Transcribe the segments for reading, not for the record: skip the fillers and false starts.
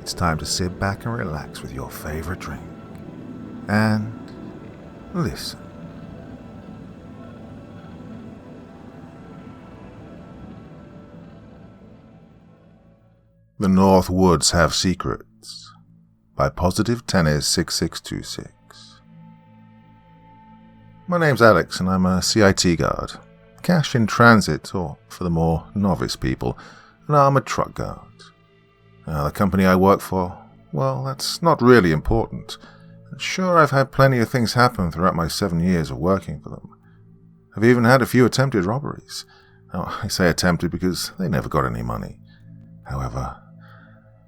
it's time to sit back and relax with your favorite drink. And listen. The North Woods Have Secrets by Positive Tennis 6626. My name's Alex and I'm a CIT guard, cash in transit, or for the more novice people, an armoured truck guard. The company I work for, well, that's not really important. Sure, I've had plenty of things happen throughout my 7 years of working for them. I've even had a few attempted robberies. I say attempted because they never got any money. However,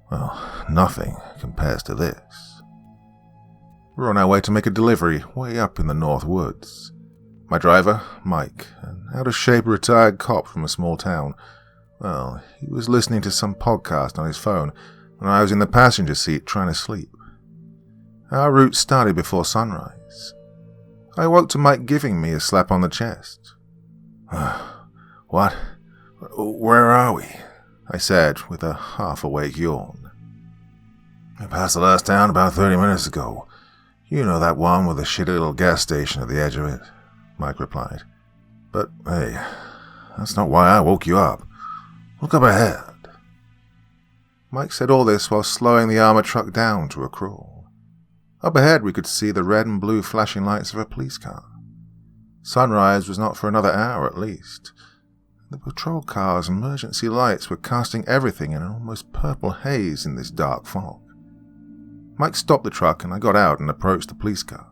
well, nothing compares to this. We're on our way to make a delivery way up in the North Woods. My driver, Mike, an out-of-shape retired cop from a small town, well, he was listening to some podcast on his phone when I was in the passenger seat trying to sleep. Our route started before sunrise. I woke to Mike giving me a slap on the chest. What? Where are we? I said with a half-awake yawn. I passed the last town about 30 minutes ago. You know that one with the shitty little gas station at the edge of it, Mike replied. But, hey, that's not why I woke you up. Look up ahead. Mike said all this while slowing the armoured truck down to a crawl. Up ahead we could see the red and blue flashing lights of a police car. Sunrise was not for another hour at least. The patrol car's emergency lights were casting everything in an almost purple haze in this dark fog. Mike stopped the truck and I got out and approached the police car.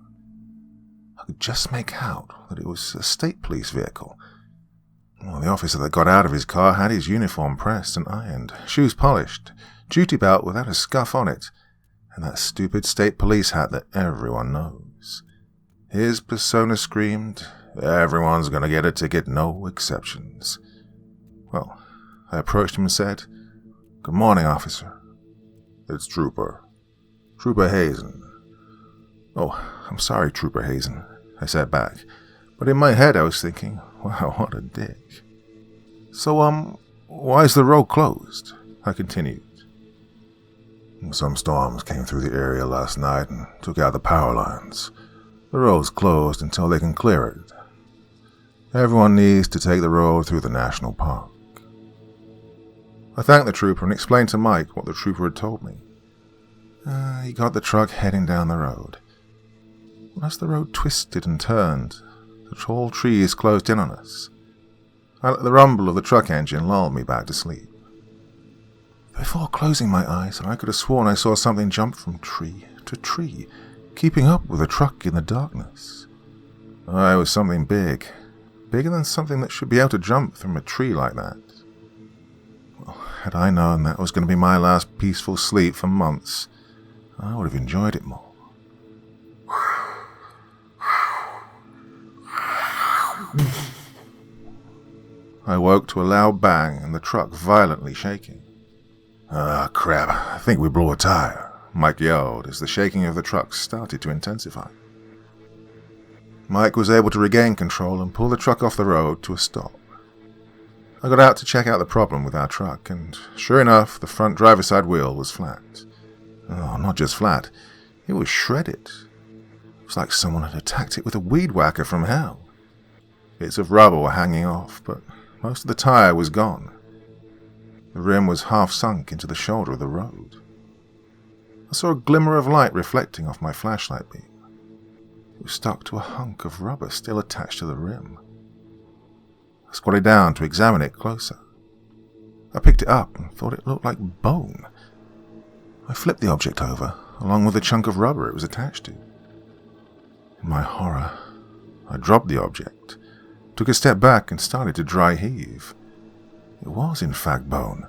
I could just make out that it was a state police vehicle. Well, the officer that got out of his car had his uniform pressed and ironed, shoes polished, duty belt without a scuff on it, and that stupid state police hat that everyone knows. His persona screamed, "Everyone's gonna get a ticket, no exceptions." Well, I approached him and said, "Good morning, officer." "It's Trooper Hazen." "Oh, I'm sorry, Trooper Hazen," I said back, but in my head I was thinking, wow, what a dick. "So, why is the road closed?" I continued. "Some storms came through the area last night and took out the power lines. The road's closed until they can clear it. Everyone needs to take the road through the national park." I thanked the trooper and explained to Mike what the trooper had told me. He got the truck heading down the road. As the road twisted and turned, the tall trees closed in on us. I let the rumble of the truck engine lull me back to sleep. Before closing my eyes, I could have sworn I saw something jump from tree to tree, keeping up with the truck in the darkness. It was something big, bigger than something that should be able to jump from a tree like that. Well, had I known that was going to be my last peaceful sleep for months, I would have enjoyed it more. I woke to a loud bang and the truck violently shaking. Crap, I think we blew a tire," Mike yelled as the shaking of the truck started to intensify. Mike was able to regain control and pull the truck off the road to a stop. I got out to check out the problem with our truck, and sure enough, the front driver's side wheel was flat. Oh, not just flat, it was shredded. It was like someone had attacked it with a weed whacker from hell. Bits of rubber were hanging off, but most of the tire was gone. The rim was half sunk into the shoulder of the road. I saw a glimmer of light reflecting off my flashlight beam. It was stuck to a hunk of rubber still attached to the rim. I squatted down to examine it closer. I picked it up and thought it looked like bone. I flipped the object over, along with the chunk of rubber it was attached to. In my horror, I dropped the object, took a step back and started to dry heave. It was in fact bone,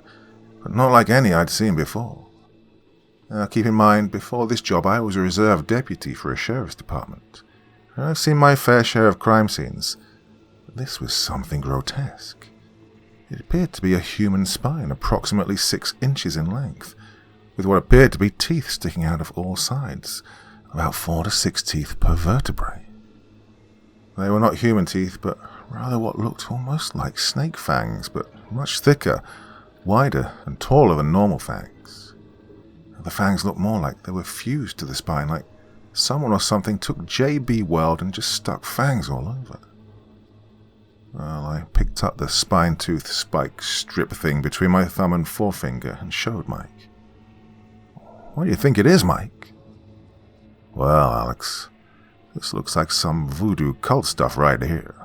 but not like any I'd seen before. Now keep in mind, before this job I was a reserve deputy for a sheriff's department. I've seen my fair share of crime scenes, but this was something grotesque. It appeared to be a human spine approximately 6 inches in length, with what appeared to be teeth sticking out of all sides, about 4 to 6 teeth per vertebrae. They were not human teeth, but rather what looked almost like snake fangs, but much thicker, wider, and taller than normal fangs. The fangs looked more like they were fused to the spine, like someone or something took JB Weld and just stuck fangs all over. Well, I picked up the spine-tooth spike strip thing between my thumb and forefinger and showed Mike. "What do you think it is, Mike?" "Well, Alex, this looks like some voodoo cult stuff right here.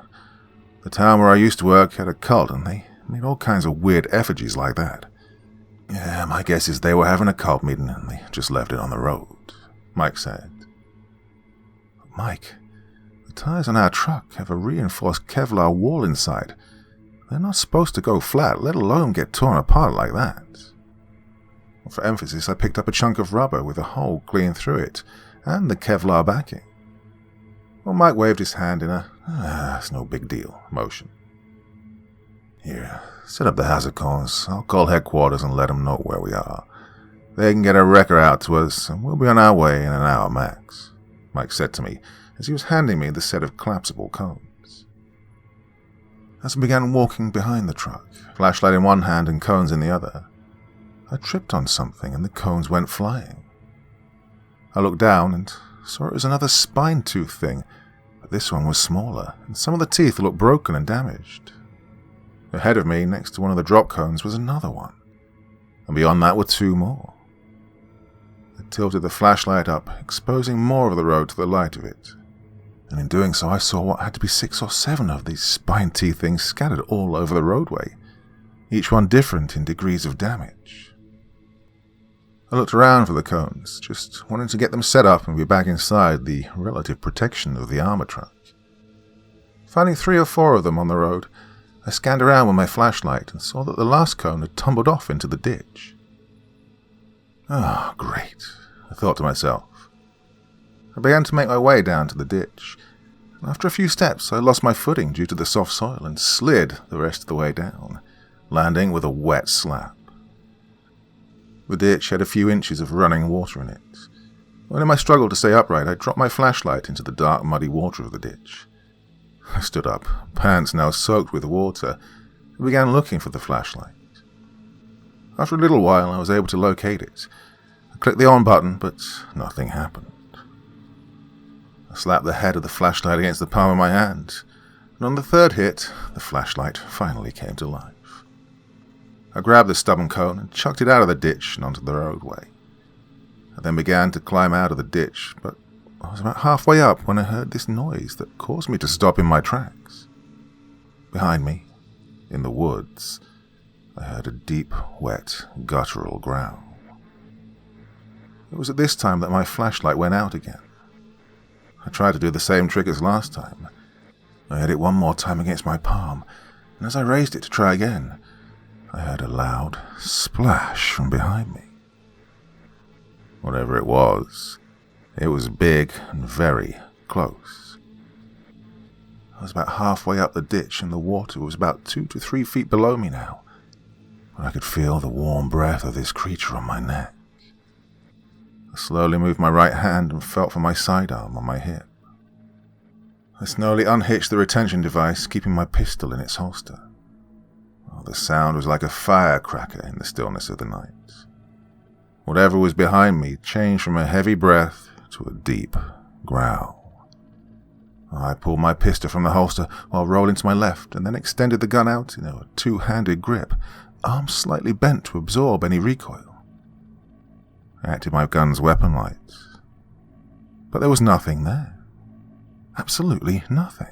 The town where I used to work had a cult, and they made all kinds of weird effigies like that. Yeah, my guess is they were having a cult meeting and they just left it on the road," Mike said. "But Mike, the tires on our truck have a reinforced Kevlar wall inside. They're not supposed to go flat, let alone get torn apart like that." Well, for emphasis, I picked up a chunk of rubber with a hole clean through it and the Kevlar backing. Well, Mike waved his hand in a, "It's no big deal" motion. "Here, set up the hazard cones. I'll call headquarters and let them know where we are. They can get a wrecker out to us, and we'll be on our way in an hour max," Mike said to me as he was handing me the set of collapsible cones. As I began walking behind the truck, flashlight in one hand and cones in the other, I tripped on something and the cones went flying. I looked down and saw it was another spine tooth thing, but this one was smaller, and some of the teeth looked broken and damaged. Ahead of me, next to one of the drop cones, was another one, and beyond that were two more. I tilted the flashlight up, exposing more of the road to the light of it, and in doing so I saw what had to be 6 or 7 of these spine teeth things scattered all over the roadway, each one different in degrees of damage. I looked around for the cones, just wanting to get them set up and be back inside the relative protection of the armor truck. Finding 3 or 4 of them on the road, I scanned around with my flashlight and saw that the last cone had tumbled off into the ditch. "Oh, great," I thought to myself. I began to make my way down to the ditch, and after a few steps I lost my footing due to the soft soil and slid the rest of the way down, landing with a wet slap. The ditch had a few inches of running water in it. When in my struggle to stay upright, I dropped my flashlight into the dark, muddy water of the ditch. I stood up, pants now soaked with water, and began looking for the flashlight. After a little while, I was able to locate it. I clicked the on button, but nothing happened. I slapped the head of the flashlight against the palm of my hand, and on the third hit, the flashlight finally came to life. I grabbed the stubborn cone and chucked it out of the ditch and onto the roadway. I then began to climb out of the ditch, but I was about halfway up when I heard this noise that caused me to stop in my tracks. Behind me, in the woods, I heard a deep, wet, guttural growl. It was at this time that my flashlight went out again. I tried to do the same trick as last time. I hit it one more time against my palm, and as I raised it to try again, I heard a loud splash from behind me. Whatever it was big and very close. I was about halfway up the ditch and the water was about 2 to 3 feet below me now, but I could feel the warm breath of this creature on my neck. I slowly moved my right hand and felt for my sidearm on my hip. I slowly unhitched the retention device, keeping my pistol in its holster. The sound was like a firecracker in the stillness of the night. Whatever was behind me changed from a heavy breath to a deep growl. I pulled my pistol from the holster while rolling to my left and then extended the gun out in a 2-handed grip, arms slightly bent to absorb any recoil. I acted my gun's weapon lights, but there was nothing there. Absolutely nothing.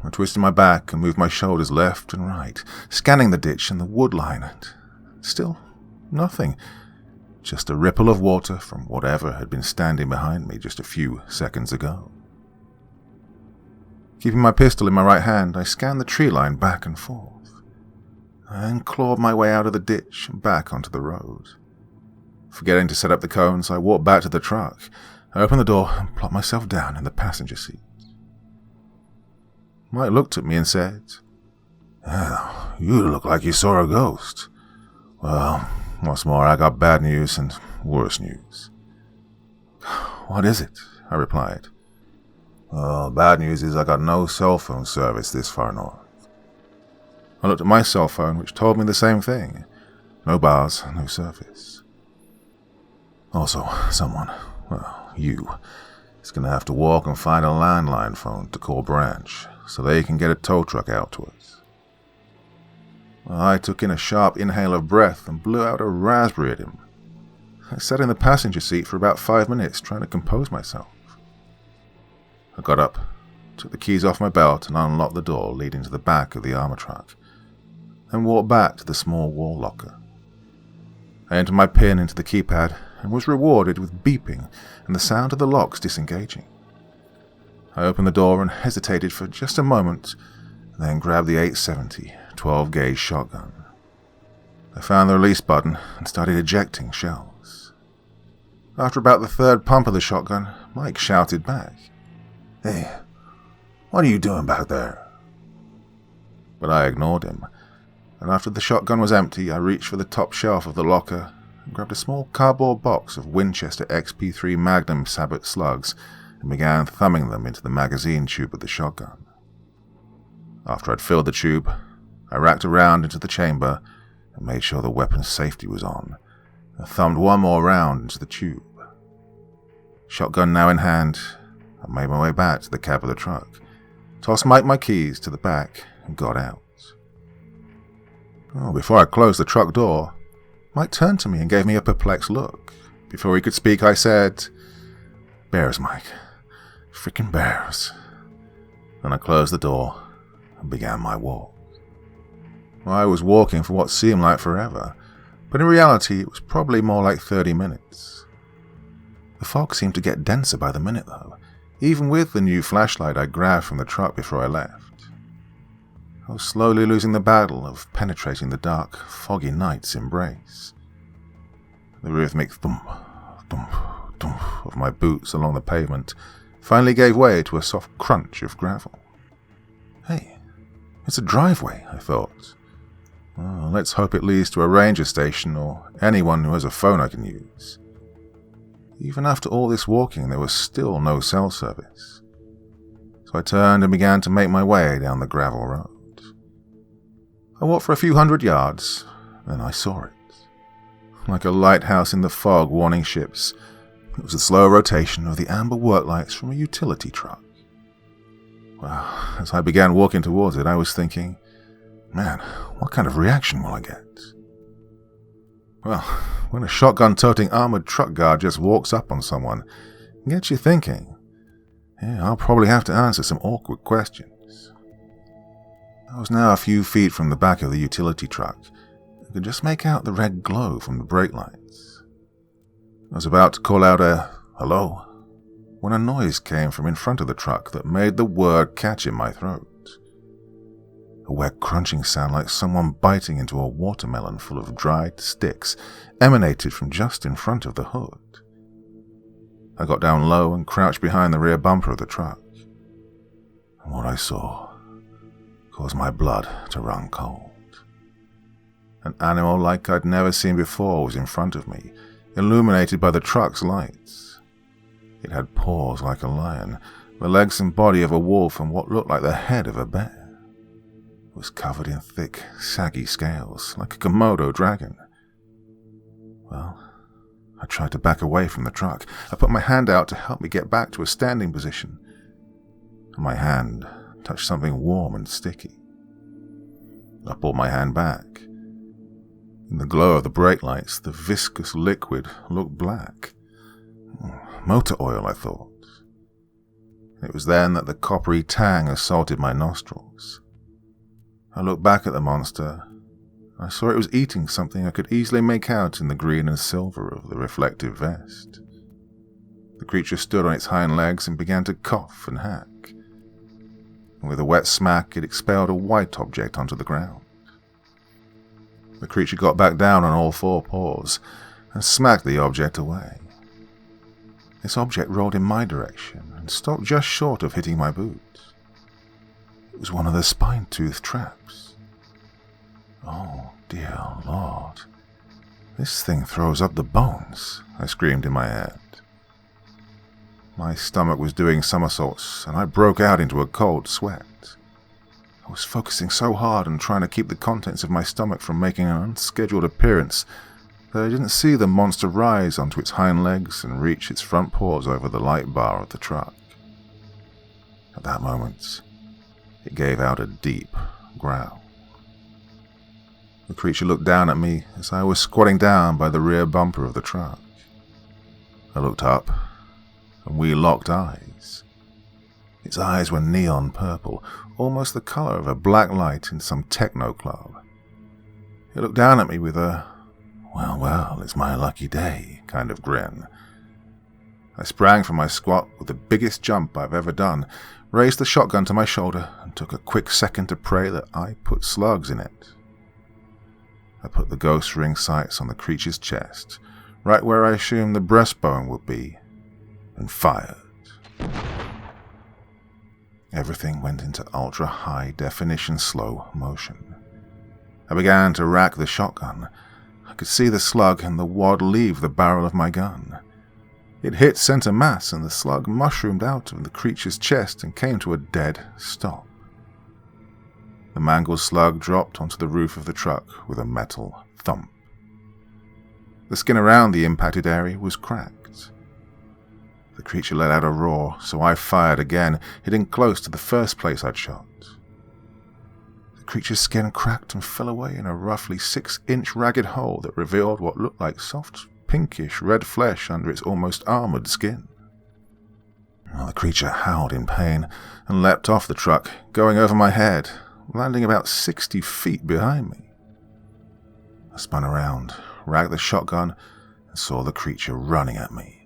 I twisted my back and moved my shoulders left and right, scanning the ditch and the wood line, and still nothing. Just a ripple of water from whatever had been standing behind me just a few seconds ago. Keeping my pistol in my right hand, I scanned the tree line back and forth. I then clawed my way out of the ditch and back onto the road. Forgetting to set up the cones, I walked back to the truck. I opened the door and plopped myself down in the passenger seat. Mike looked at me and said, "Oh, you look like you saw a ghost. Well, what's more, I got bad news and worse news." "What is it?" I replied. "Well, bad news is I got no cell phone service this far north." I looked at my cell phone, which told me the same thing. No bars, no surface. Also, someone, well, you, is going to have to walk and find a landline phone to call Branch so they can get a tow truck out to us. Well, I took in a sharp inhale of breath and blew out a raspberry at him. I sat in the passenger seat for about 5 minutes trying to compose myself. I got up, took the keys off my belt and unlocked the door leading to the back of the armor truck, and walked back to the small wall locker. I entered my PIN into the keypad and was rewarded with beeping and the sound of the locks disengaging. I opened the door and hesitated for just a moment, then grabbed the 870 12-gauge shotgun. I found the release button and started ejecting shells. After about the third pump of the shotgun, Mike shouted back, "Hey, what are you doing back there?" But I ignored him, and after the shotgun was empty, I reached for the top shelf of the locker and grabbed a small cardboard box of Winchester XP3 Magnum Sabot slugs and began thumbing them into the magazine tube of the shotgun. After I'd filled the tube, I racked around into the chamber and made sure the weapon's safety was on, and thumbed one more round into the tube. Shotgun now in hand, I made my way back to the cab of the truck, tossed Mike my keys to the back, and got out. Before I closed the truck door, Mike turned to me and gave me a perplexed look. Before he could speak, I said, "Bears, Mike. Frickin' bears." Then I closed the door and began my walk. I was walking for what seemed like forever, but in reality it was probably more like 30 minutes. The fog seemed to get denser by the minute though, even with the new flashlight I grabbed from the truck before I left. I was slowly losing the battle of penetrating the dark, foggy night's embrace. The rhythmic thump, thump, thump of my boots along the pavement finally gave way to a soft crunch of gravel. Hey, it's a driveway, I thought. Well, let's hope it leads to a ranger station or anyone who has a phone I can use. Even after all this walking, there was still no cell service. So I turned and began to make my way down the gravel road. I walked for a few hundred yards, then I saw it. Like a lighthouse in the fog warning ships, it was the slow rotation of the amber worklights from a utility truck. Well, as I began walking towards it, I was thinking, man, what kind of reaction will I get? Well, when a shotgun-toting armored truck guard just walks up on someone, it gets you thinking. Yeah, I'll probably have to answer some awkward questions. I was now a few feet from the back of the utility truck. I could just make out the red glow from the brake lights. I was about to call out a hello when a noise came from in front of the truck that made the word catch in my throat. A wet crunching sound like someone biting into a watermelon full of dried sticks emanated from just in front of the hood. I got down low and crouched behind the rear bumper of the truck. And what I saw caused my blood to run cold. An animal like I'd never seen before was in front of me, illuminated by the truck's lights. It had paws like a lion, the legs and body of a wolf, and what looked like the head of a bear. It was covered in thick, saggy scales, like a Komodo dragon. Well, I tried to back away from the truck. I put my hand out to help me get back to a standing position, and my hand touched something warm and sticky. I pulled my hand back. In the glow of the brake lights, the viscous liquid looked black. Motor oil, I thought. It was then that the coppery tang assaulted my nostrils. I looked back at the monster. I saw it was eating something I could easily make out in the green and silver of the reflective vest. The creature stood on its hind legs and began to cough and hack. With a wet smack, it expelled a white object onto the ground. The creature got back down on all four paws and smacked the object away. This object rolled in my direction and stopped just short of hitting my boot. It was one of the spine-tooth traps. Oh, dear Lord. This thing throws up the bones, I screamed in my head. My stomach was doing somersaults, and I broke out into a cold sweat. I was focusing so hard on trying to keep the contents of my stomach from making an unscheduled appearance that I didn't see the monster rise onto its hind legs and reach its front paws over the light bar of the truck. At that moment, it gave out a deep growl. The creature looked down at me as I was squatting down by the rear bumper of the truck. I looked up, and we locked eyes. Its eyes were neon purple, almost the color of a black light in some techno club. It looked down at me with a, well, it's my lucky day kind of grin. I sprang from my squat with the biggest jump I've ever done, raised the shotgun to my shoulder, and took a quick second to pray that I put slugs in it. I put the ghost ring sights on the creature's chest, right where I assumed the breastbone would be, and fired. Everything went into ultra-high-definition slow motion. I began to rack the shotgun. I could see the slug and the wad leave the barrel of my gun. It hit center mass, and the slug mushroomed out of the creature's chest and came to a dead stop. The mangled slug dropped onto the roof of the truck with a metal thump. The skin around the impacted area was cracked. The creature let out a roar, so I fired again, hitting close to the first place I'd shot. The creature's skin cracked and fell away in a roughly 6-inch ragged hole that revealed what looked like soft, pinkish red flesh under its almost armored skin. The creature howled in pain and leapt off the truck, going over my head, landing about 60 feet behind me. I spun around, racked the shotgun, and saw the creature running at me.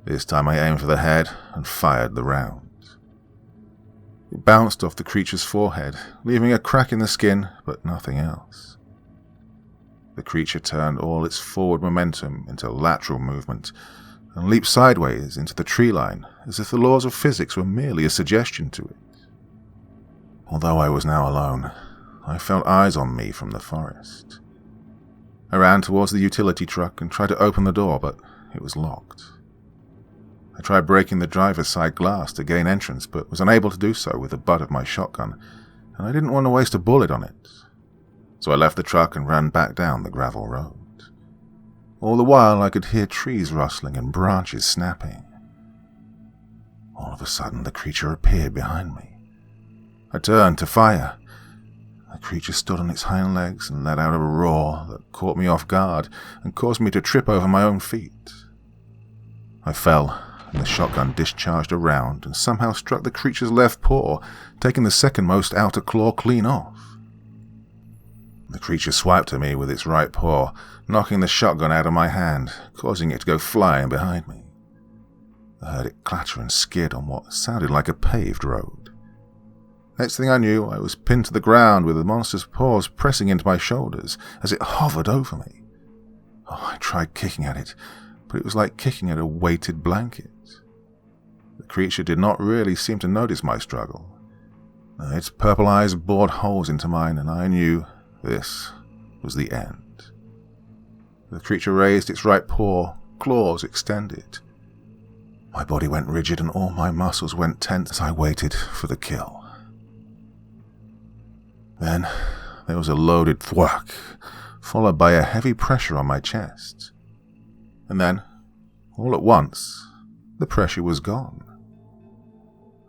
This time I aimed for the head and fired the round. It bounced off the creature's forehead, leaving a crack in the skin, but nothing else. The creature turned all its forward momentum into lateral movement and leaped sideways into the tree line as if the laws of physics were merely a suggestion to it. Although I was now alone, I felt eyes on me from the forest. I ran towards the utility truck and tried to open the door, but it was locked. I tried breaking the driver's side glass to gain entrance, but was unable to do so with the butt of my shotgun, and I didn't want to waste a bullet on it. So I left the truck and ran back down the gravel road. All the while I could hear trees rustling and branches snapping. All of a sudden the creature appeared behind me. I turned to fire. The creature stood on its hind legs and let out a roar that caught me off guard and caused me to trip over my own feet. I fell, and the shotgun discharged a round and somehow struck the creature's left paw, taking the second-most outer claw clean off. The creature swiped at me with its right paw, knocking the shotgun out of my hand, causing it to go flying behind me. I heard it clatter and skid on what sounded like a paved road. Next thing I knew, I was pinned to the ground with the monster's paws pressing into my shoulders as it hovered over me. I tried kicking at it, but it was like kicking at a weighted blanket. The creature did not really seem to notice my struggle. Its purple eyes bored holes into mine, and I knew this was the end. The creature raised its right paw, claws extended. My body went rigid and all my muscles went tense as I waited for the kill. Then there was a loaded thwack, followed by a heavy pressure on my chest. And then, all at once, the pressure was gone.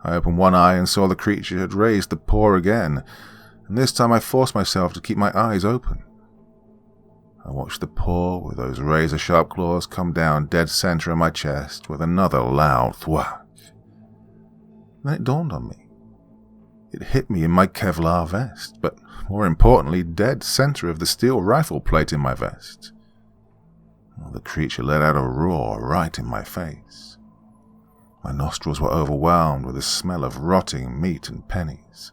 I opened one eye and saw the creature had raised the paw again, and this time I forced myself to keep my eyes open. I watched the paw with those razor-sharp claws come down dead center of my chest with another loud thwack. Then it dawned on me. It hit me in my Kevlar vest, but more importantly, dead center of the steel rifle plate in my vest. The creature let out a roar right in my face. My nostrils were overwhelmed with the smell of rotting meat and pennies.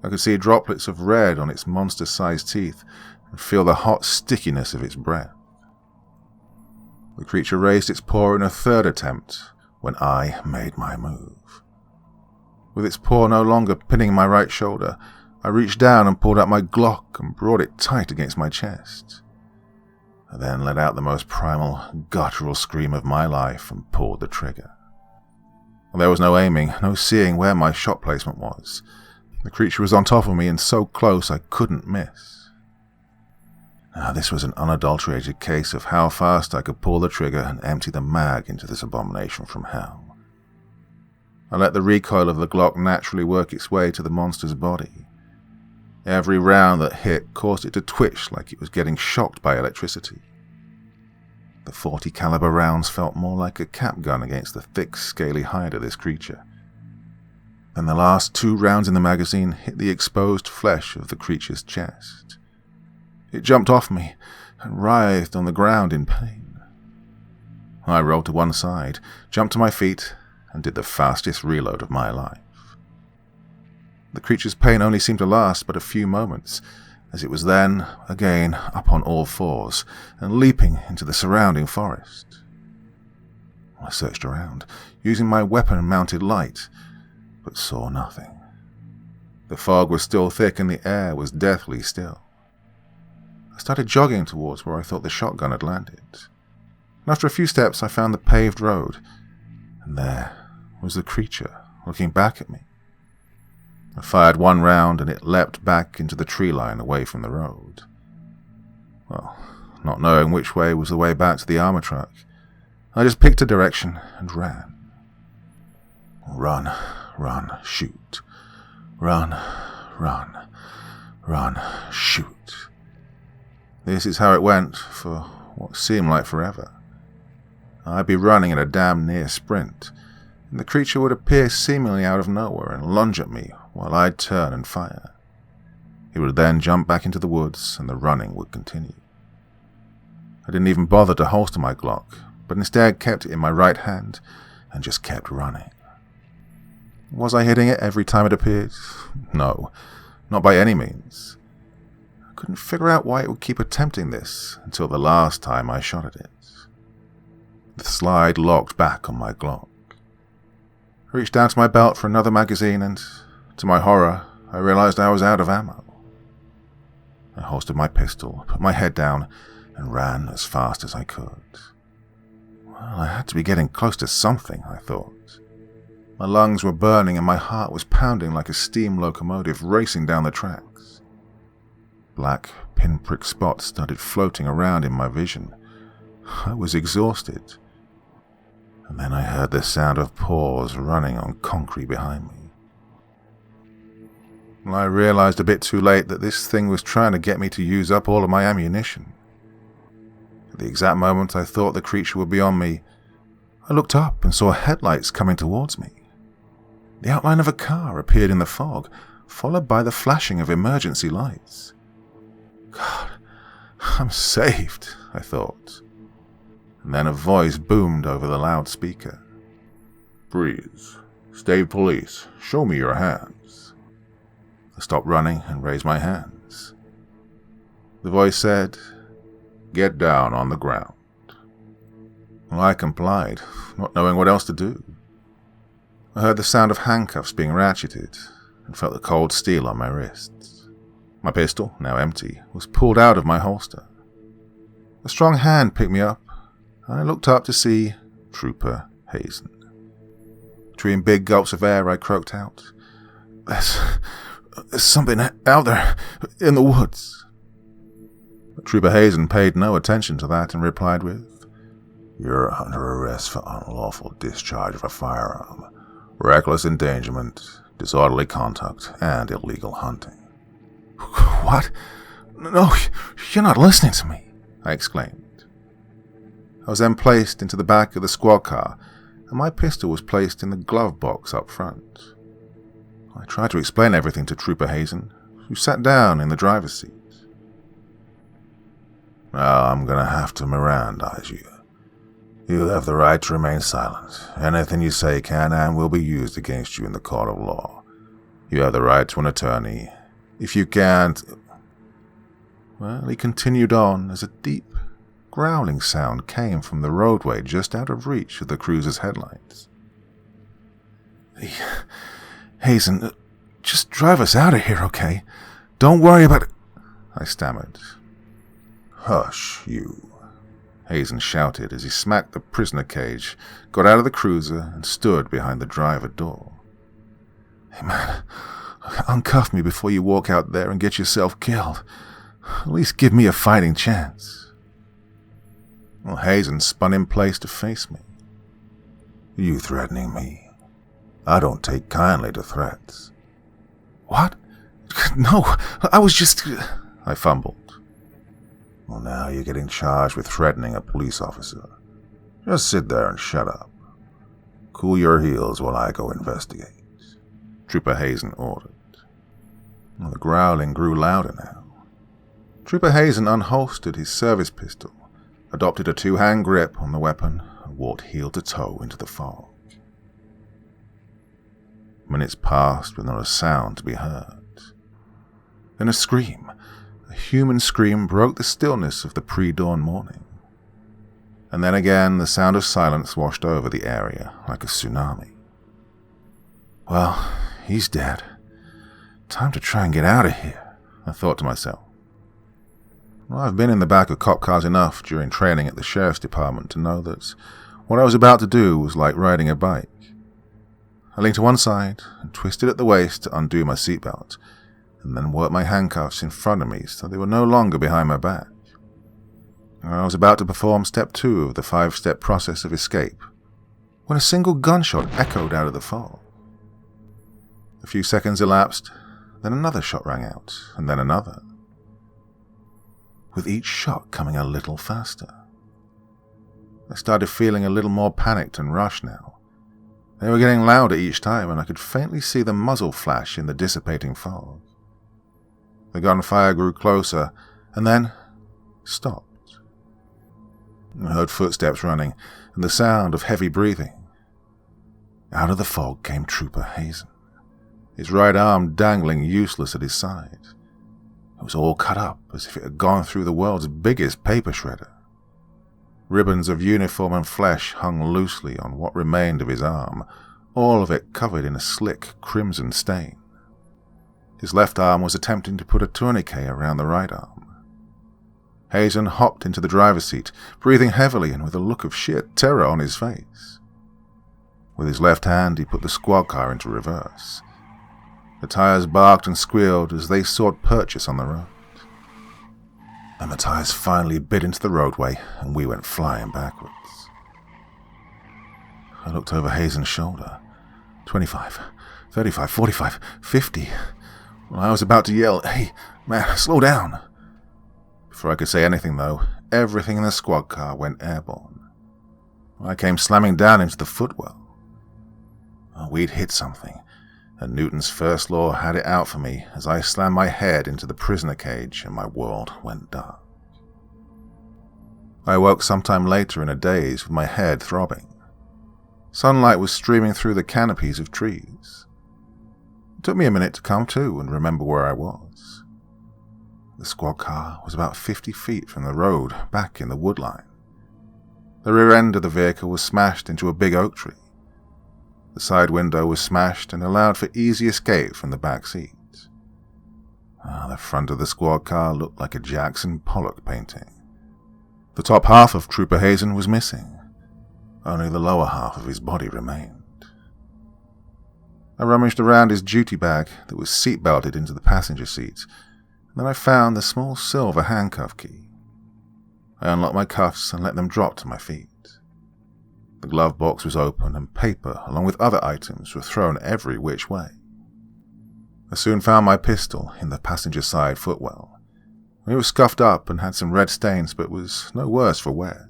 I could see droplets of red on its monster-sized teeth and feel the hot stickiness of its breath. The creature raised its paw in a third attempt when I made my move. With its paw no longer pinning my right shoulder, I reached down and pulled out my Glock and brought it tight against my chest. I then let out the most primal, guttural scream of my life and pulled the trigger. There was no aiming, no seeing where my shot placement was. The creature was on top of me and so close I couldn't miss. Now, this was an unadulterated case of how fast I could pull the trigger and empty the mag into this abomination from hell. I let the recoil of the Glock naturally work its way to the monster's body. Every round that hit caused it to twitch like it was getting shocked by electricity. The .40 caliber rounds felt more like a cap gun against the thick, scaly hide of this creature. Then the last 2 rounds in the magazine hit the exposed flesh of the creature's chest. It jumped off me and writhed on the ground in pain. I rolled to one side, jumped to my feet, and did the fastest reload of my life. The creature's pain only seemed to last but a few moments, as it was then, again, up on all fours, and leaping into the surrounding forest. I searched around, using my weapon-mounted light, but saw nothing. The fog was still thick and the air was deathly still. I started jogging towards where I thought the shotgun had landed. And after a few steps I found the paved road, and there was the creature looking back at me. I fired 1 round and it leapt back into the tree line away from the road. Well, not knowing which way was the way back to the armor truck, I just picked a direction and ran. Run, run, shoot. Run, run, run, shoot. This is how it went for what seemed like forever. I'd be running at a damn near sprint, and the creature would appear seemingly out of nowhere and lunge at me while I'd turn and fire. He would then jump back into the woods, and the running would continue. I didn't even bother to holster my Glock, but instead kept it in my right hand and just kept running. Was I hitting it every time it appeared? No, not by any means. I couldn't figure out why it would keep attempting this until the last time I shot at it. The slide locked back on my Glock. I reached down to my belt for another magazine and, to my horror, I realized I was out of ammo. I holstered my pistol, put my head down, and ran as fast as I could. Well, I had to be getting close to something, I thought. My lungs were burning and my heart was pounding like a steam locomotive racing down the tracks. Black pinprick spots started floating around in my vision. I was exhausted. And then I heard the sound of paws running on concrete behind me. I realized a bit too late that this thing was trying to get me to use up all of my ammunition. At the exact moment I thought the creature would be on me, I looked up and saw headlights coming towards me. The outline of a car appeared in the fog, followed by the flashing of emergency lights. God, I'm saved, I thought. And then a voice boomed over the loudspeaker. Breeze, State Police, show me your hands. I stopped running and raised my hands. The voice said, Get down on the ground. Well, I complied, not knowing what else to do. I heard the sound of handcuffs being ratcheted and felt the cold steel on my wrists. My pistol, now empty, was pulled out of my holster. A strong hand picked me up, and I looked up to see Trooper Hazen. Between big gulps of air, I croaked out, There's something out there in the woods. But Trooper Hazen paid no attention to that and replied with, You're under arrest for unlawful discharge of a firearm, reckless endangerment, disorderly conduct, and illegal hunting. What? No, you're not listening to me, I exclaimed. I was then placed into the back of the squad car, and my pistol was placed in the glove box up front. I tried to explain everything to Trooper Hazen, who sat down in the driver's seat. Now I'm going to have to Mirandize you. You have the right to remain silent. Anything you say can and will be used against you in the court of law. You have the right to an attorney. If you can't... Well, he continued on as a deep, growling sound came from the roadway just out of reach of the cruiser's headlights. Hazen, just drive us out of here, okay? Don't worry about it, I stammered. Hush, you, Hazen shouted as he smacked the prisoner cage, got out of the cruiser, and stood behind the driver door. Hey man, Uncuff me before you walk out there and get yourself killed. At least give me a fighting chance." Well, Hazen spun in place to face me. "You threatening me? I don't take kindly to threats." "What? No, I was just..." I fumbled. "Well, now you're getting charged with threatening a police officer. Just sit there and shut up. Cool your heels while I go investigate," Trooper Hazen ordered. Well, the growling grew louder now. Trooper Hazen unholstered his service pistol, adopted a two-hand grip on the weapon, and walked heel to toe into the fog. Minutes passed with not a sound to be heard. Then a scream, a human scream, broke the stillness of the pre-dawn morning. And then again the sound of silence washed over the area like a tsunami. Well, he's dead. Time to try and get out of here, I thought to myself. Well, I've been in the back of cop cars enough during training at the sheriff's department to know that what I was about to do was like riding a bike. I leaned to one side and twisted at the waist to undo my seatbelt, and then worked my handcuffs in front of me so they were no longer behind my back. I was about to perform step 2 of the 5-step process of escape when a single gunshot echoed out of the fog. A few seconds elapsed, then another shot rang out, and then another, with each shot coming a little faster. I started feeling a little more panicked and rushed now. They were getting louder each time, and I could faintly see the muzzle flash in the dissipating fog. The gunfire grew closer, and then stopped. I heard footsteps running, and the sound of heavy breathing. Out of the fog came Trooper Hazen, his right arm dangling useless at his side. It was all cut up as if it had gone through the world's biggest paper shredder. Ribbons of uniform and flesh hung loosely on what remained of his arm, all of it covered in a slick crimson stain. His left arm was attempting to put a tourniquet around the right arm. Hazen hopped into the driver's seat, breathing heavily and with a look of sheer terror on his face. With his left hand, he put the squad car into reverse. The tires barked and squealed as they sought purchase on the road. And the tires finally bit into the roadway, and we went flying backwards. I looked over Hazen's shoulder. 25, 35, 45, 50. Well, I was about to yell, "Hey, man, slow down." Before I could say anything, though, everything in the squad car went airborne. I came slamming down into the footwell. We'd hit something, and Newton's first law had it out for me as I slammed my head into the prisoner cage and my world went dark. I awoke sometime later in a daze with my head throbbing. Sunlight was streaming through the canopies of trees. It took me a minute to come to and remember where I was. The squad car was about 50 feet from the road back in the woodline. The rear end of the vehicle was smashed into a big oak tree. The side window was smashed and allowed for easy escape from the back seat. The front of the squad car looked like a Jackson Pollock painting. The top half of Trooper Hazen was missing. Only the lower half of his body remained. I rummaged around his duty bag that was seat-belted into the passenger seat, and then I found the small silver handcuff key. I unlocked my cuffs and let them drop to my feet. The glove box was open, and paper, along with other items, were thrown every which way. I soon found my pistol in the passenger side footwell. It was scuffed up and had some red stains, but was no worse for wear.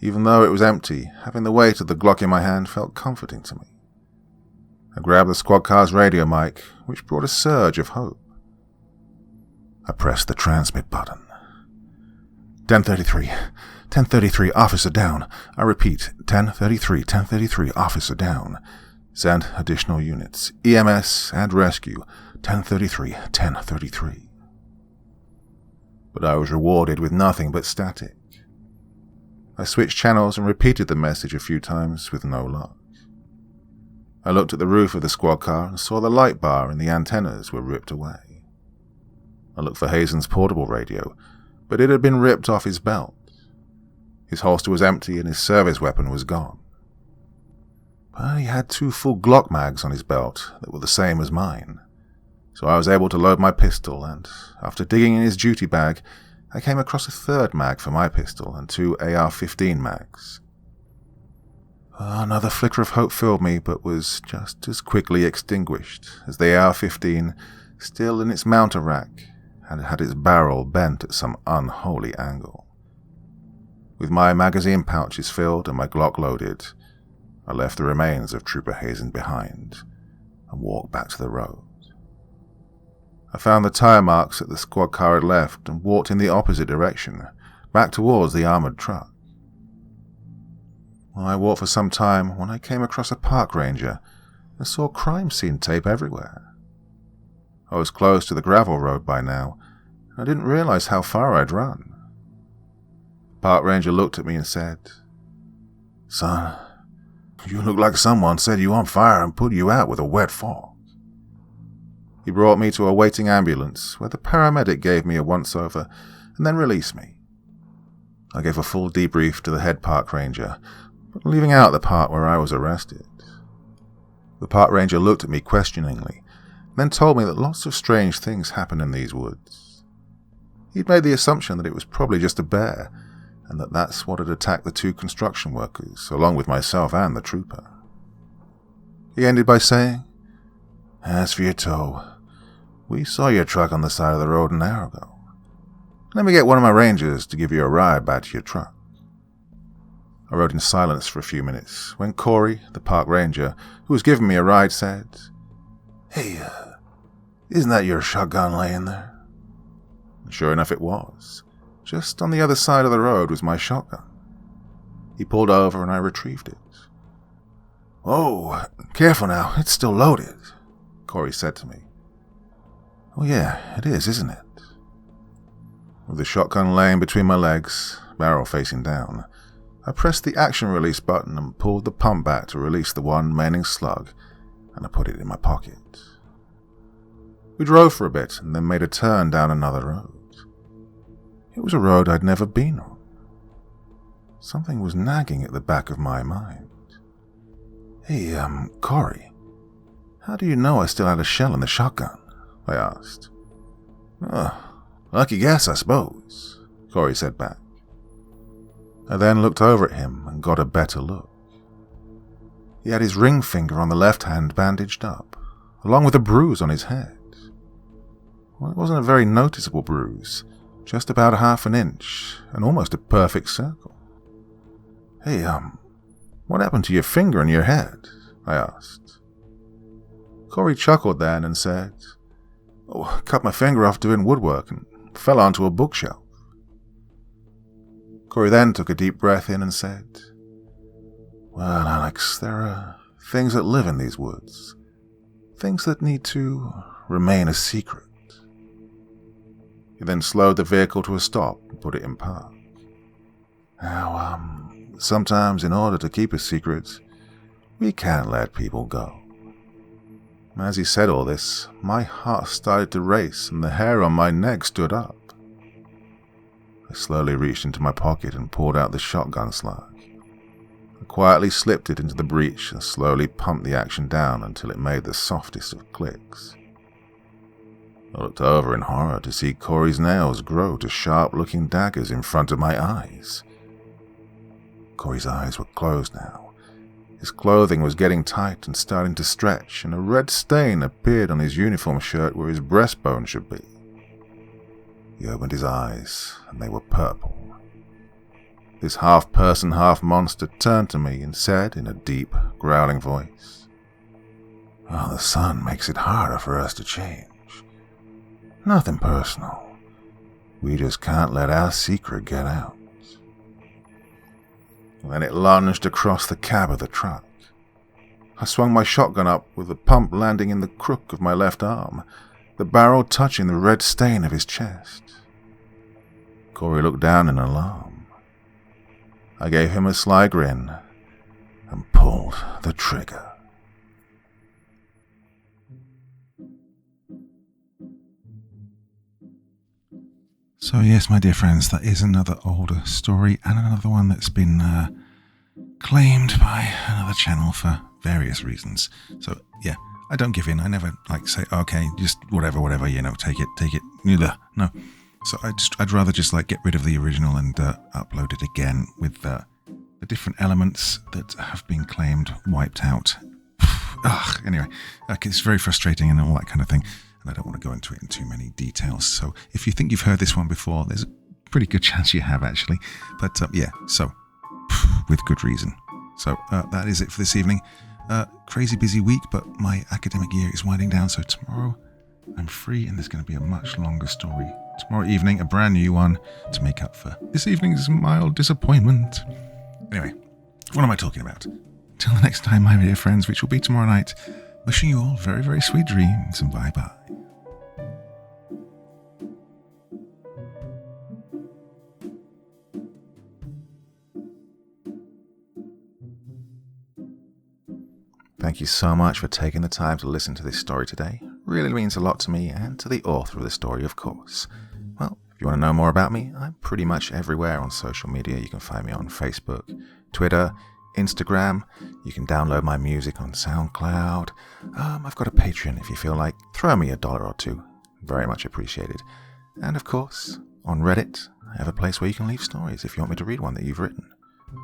Even though it was empty, having the weight of the Glock in my hand felt comforting to me. I grabbed the squad car's radio mic, which brought a surge of hope. I pressed the transmit button. 1033, 1033, officer down. I repeat, 1033, 1033, officer down. Send additional units, EMS and rescue, 1033, 1033. But I was rewarded with nothing but static. I switched channels and repeated the message a few times with no luck. I looked at the roof of the squad car and saw the light bar and the antennas were ripped away. I looked for Hazen's portable radio, but it had been ripped off his belt. His holster was empty and his service weapon was gone. but he had 2 full Glock mags on his belt that were the same as mine. So I was able to load my pistol, and after digging in his duty bag, I came across a 3rd mag for my pistol and 2 AR-15 mags. Another flicker of hope filled me, but was just as quickly extinguished, as the AR-15, still in its mounter rack, had its barrel bent at some unholy angle. With my magazine pouches filled and my Glock loaded, I left the remains of Trooper Hazen behind and walked back to the road. I found the tire marks that the squad car had left and walked in the opposite direction, back towards the armored truck. I walked for some time when I came across a park ranger and saw crime scene tape everywhere. I was close to the gravel road by now, and I didn't realize how far I'd run. The park ranger looked at me and said, "Son, you look like someone set you on fire and put you out with a wet fog." He brought me to a waiting ambulance where the paramedic gave me a once-over and then released me. I gave a full debrief to the head park ranger, but leaving out the part where I was arrested. The park ranger looked at me questioningly, then told me that lots of strange things happen in these woods. He'd made the assumption that it was probably just a bear, and that's what had attacked the 2 construction workers, along with myself and the trooper. He ended by saying, "As for your tow, we saw your truck on the side of the road an hour ago. Let me get one of my rangers to give you a ride back to your truck." I rode in silence for a few minutes when Corey, the park ranger, who was giving me a ride, said, "Hey, isn't that your shotgun laying there?" And sure enough it was. Just on the other side of the road was my shotgun. He pulled over and I retrieved it. "Oh, careful now, it's still loaded," Corey said to me. "Oh yeah, it is, isn't it?" With the shotgun laying between my legs, barrel facing down, I pressed the action release button and pulled the pump back to release the one remaining slug, and I put it in my pocket. We drove for a bit and then made a turn down another road. It was a road I'd never been on. Something was nagging at the back of my mind. "Hey, Corey, how do you know I still had a shell in the shotgun?" I asked. "Lucky guess, I suppose," Corey said back. I then looked over at him and got a better look. He had his ring finger on the left hand bandaged up, along with a bruise on his head. Well, it wasn't a very noticeable bruise, just about a half an inch, and almost a perfect circle. "Hey, what happened to your finger and your head?" I asked. Corey chuckled then and said, "Oh, I cut my finger off doing woodwork and fell onto a bookshelf." Corey then took a deep breath in and said, "Well, Alex, there are things that live in these woods. Things that need to remain a secret." He then slowed the vehicle to a stop and put it in park. Now, sometimes in order to keep a secret, we can't let people go. As he said all this, my heart started to race and the hair on my neck stood up. I slowly reached into my pocket and pulled out the shotgun slug. I quietly slipped it into the breech and slowly pumped the action down until it made the softest of clicks. I looked over in horror to see Corey's nails grow to sharp-looking daggers in front of my eyes. Corey's eyes were closed now. His clothing was getting tight and starting to stretch, and a red stain appeared on his uniform shirt where his breastbone should be. He opened his eyes, and they were purple. This half-person, half-monster turned to me and said in a deep, growling voice, "Well, the sun makes it harder for us to change. Nothing personal. We just can't let our secret get out." Then it lunged across the cab of the truck. I swung my shotgun up with the pump landing in the crook of my left arm, the barrel touching the red stain of his chest. Corey looked down in alarm. I gave him a sly grin and pulled the trigger. So yes, my dear friends, that is another older story and another one that's been claimed by another channel for various reasons. So yeah, I don't give in. I never say, okay, just whatever, take it. No. So I'd rather just get rid of the original and upload it again with the different elements that have been claimed wiped out. Anyway, it's very frustrating and all that kind of thing, and I don't want to go into it in too many details. So if you think you've heard this one before, there's a pretty good chance you have actually. But so with good reason. So that is it for this evening. Crazy busy week, but my academic year is winding down, so tomorrow I'm free and there's going to be a much longer story. Tomorrow evening, a brand new one to make up for this evening's mild disappointment. Anyway, what am I talking about? Till the next time, my dear friends, which will be tomorrow night, wishing you all very, very sweet dreams, and bye-bye. Thank you so much for taking the time to listen to this story today. Really means a lot to me and to the author of the story, of course. Well, if you want to know more about me, I'm pretty much everywhere on social media. You can find me on Facebook, Twitter, Instagram. You can download my music on SoundCloud. I've got a Patreon if you feel like. Throw me $1 or $2. Very much appreciated. And of course, on Reddit, I have a place where you can leave stories if you want me to read one that you've written.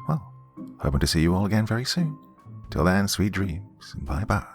Well, hoping to see you all again very soon. Till then, sweet dreams, and bye-bye.